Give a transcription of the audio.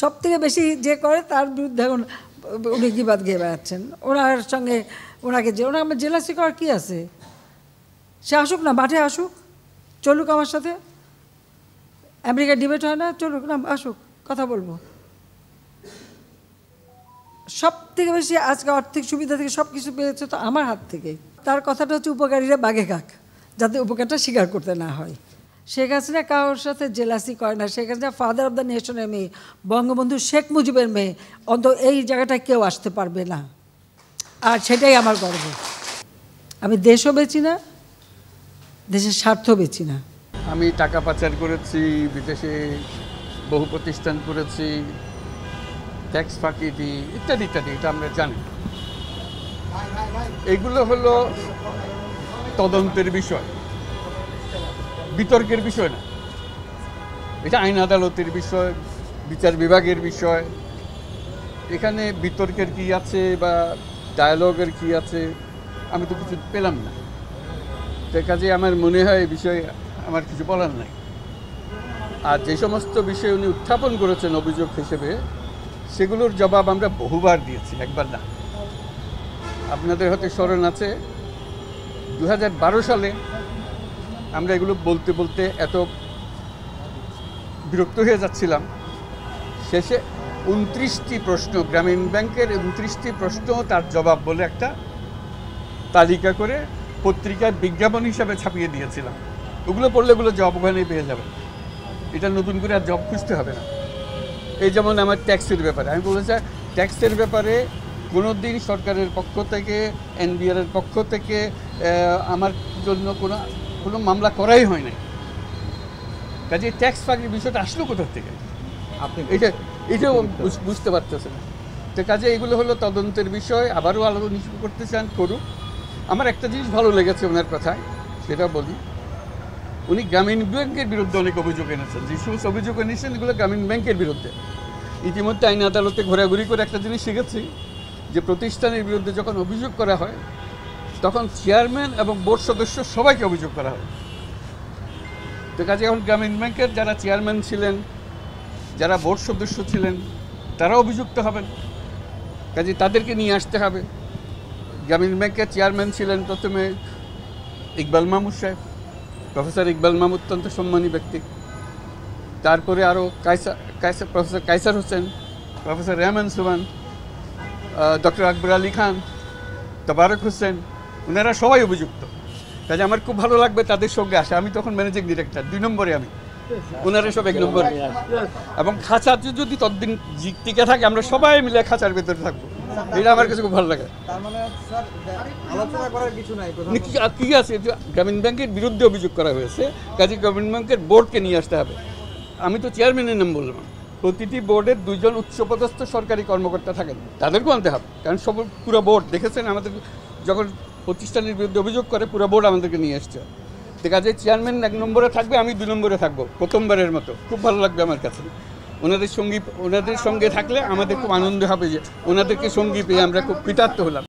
সবথেকে বেশি যে করে তার বিরুদ্ধে এখন উনি গিবাদ গিয়ে বেড়াচ্ছেন। ওনার সঙ্গে ওনাকে আমার জেলাসি করার কী আছে? সে আসুক না, মাঠে আসুক, চলুক আমার সাথে। আমেরিকা ডিবেট হয় না, চলুক না, আসুক, কথা বলবো। সব থেকে বেশি আজকে আর্থিক সুবিধা থেকে সব কিছু পেয়েছে তো আমার হাত থেকে। তার কথাটা হচ্ছে উপকারীরা বাঘে খাক, যাতে উপকারটা স্বীকার করতে না হয়। শেখ হাসিনা কারোর সাথে জেলাসি করে না। Sheikh Hasina father of the নেশনের মেয়ে, বঙ্গবন্ধু শেখ মুজিবের মেয়ে। অন্তত এই জায়গাটায় কেউ আসতে পারবে না, আর সেটাই আমার গর্ব। আমি দেশও বেচি না, দেশের স্বার্থ বেচি না। আমি টাকা পাচার করেছি, বিদেশে বহু প্রতিষ্ঠান করেছি, ট্যাক্স ফাঁকি দিই, ইত্যাদি ইত্যাদি, এটা আমরা জানি। এগুলো হলো তদন্তের বিষয়, বিতর্কের বিষয় না। এটা আইন আদালতের বিষয়, বিচার বিভাগের বিষয়। এখানে বিতর্কের কি আছে বা ডায়ালগের কি আছে আমি তো কিছু পেলাম না। তো কাজে আমার মনে হয় এই বিষয়ে আমার কিছু বলার নাই। আর যে সমস্ত বিষয় উনি উত্থাপন করেছেন অভিযোগ হিসেবে, সেগুলোর জবাব আমরা বহুবার দিয়েছি, একবার না। আপনাদের হয়তো স্মরণ আছে 2012 সালে আমরা এগুলো বলতে বলতে এত বিরক্ত হয়ে যাচ্ছিলাম, শেষে 29টি প্রশ্ন, গ্রামীণ ব্যাংকের 29টি প্রশ্ন তার জবাব বলে একটা তালিকা করে পত্রিকায় বিজ্ঞাপন হিসাবে ছাপিয়ে দিয়েছিলাম। ওগুলো পড়লে ওগুলো জব ওখানেই পেয়ে যাবে, এটা নতুন করে আর জব খুঁজতে হবে না। এই যেমন আমার ট্যাক্সের ব্যাপারে আমি বলেছি, ট্যাক্সের ব্যাপারে কোনো দিন সরকারের পক্ষ থেকে, এনবিআরের পক্ষ থেকে আমার জন্য কোনো মামলা করাই হয় নাই। কাজে ট্যাক্স ফাঁকির বিষয়টা আসলো কোথার থেকে আপনি এটাও বুঝতে পারতেছেন না। তো কাজে এগুলো হলো তদন্তের বিষয়। আবারও আলোচনা করতে চান, করুক। আমার একটা জিনিস ভালো লেগেছে ওনার কথায়, সেটা বলি। উনি গ্রামীণ ব্যাংকের বিরুদ্ধে অনেক অভিযোগ এনেছেন। যে সমস্ত অভিযোগ এনেছেন এগুলো গ্রামীণ ব্যাংকের বিরুদ্ধে। ইতিমধ্যে আইন আদালতে ঘোরাঘুরি করে একটা জিনিস শিখেছি, যে প্রতিষ্ঠানের বিরুদ্ধে যখন অভিযোগ করা হয় তখন চেয়ারম্যান এবং বোর্ড সদস্য সবাইকে অভিযোগ করা হয়। তো কাজে এখন গ্রামীণ ব্যাংকের যারা চেয়ারম্যান ছিলেন, যারা বোর্ড সদস্য ছিলেন, তারা অভিযুক্ত হবেন। কাজে তাদেরকে নিয়ে আসতে হবে। গ্রামীণ ব্যাংকের চেয়ারম্যান ছিলেন প্রথমে ইকবাল মাহমুদ সাহেব, প্রফেসর ইকবাল মাহমুদ অত্যন্ত সম্মানী ব্যক্তি। তারপরে আরও প্রফেসর কায়সার হোসেন, প্রফেসর রেহমান সুবান, ডক্টর আকবর আলী খান, তবারক হোসেন, ওনারা সবাই অভিযুক্ত। কাজে আমার খুব ভালো লাগবে তাদের সঙ্গে আসে। আমি তখন ম্যানেজিং ডিরেক্টর, 2 নম্বরে আমি, ওনারা সব 1 নম্বরে। এবং খাঁচা যদি ততদিন টিকে থাকে, আমরা সবাই মিলে খাঁচার ভেতরে থাকবো। এটা আমার কাছে খুব ভালো লাগে। কি আছে, গ্রামীণ ব্যাংকের বিরুদ্ধে অভিযোগ করা হয়েছে, কাজে গ্রামীণ ব্যাংকের বোর্ডকে নিয়ে আসতে হবে। আমি তো চেয়ারম্যানের নাম বললাম, প্রতিটি বোর্ডের 2 জন উচ্চপদস্থ সরকারি কর্মকর্তা থাকেন, তাদেরকেও আনতে হবে। কারণ পুরো বোর্ড দেখেছেন, আমাদের যখন প্রতিষ্ঠানের বিরুদ্ধে অভিযোগ করে পুরো বোর্ড আমাদেরকে নিয়ে আসছে। তো কাজে চেয়ারম্যান 1 নম্বরে থাকবে, আমি 2 নম্বরে থাকবো, প্রথমবারের মতো। খুব ভালো লাগবে আমার কাছে। ওনাদের সঙ্গে থাকলে আমাদের খুব আনন্দ হবে যে ওনাদেরকে সঙ্গী পেয়ে আমরা খুব কৃতার্থ হলাম।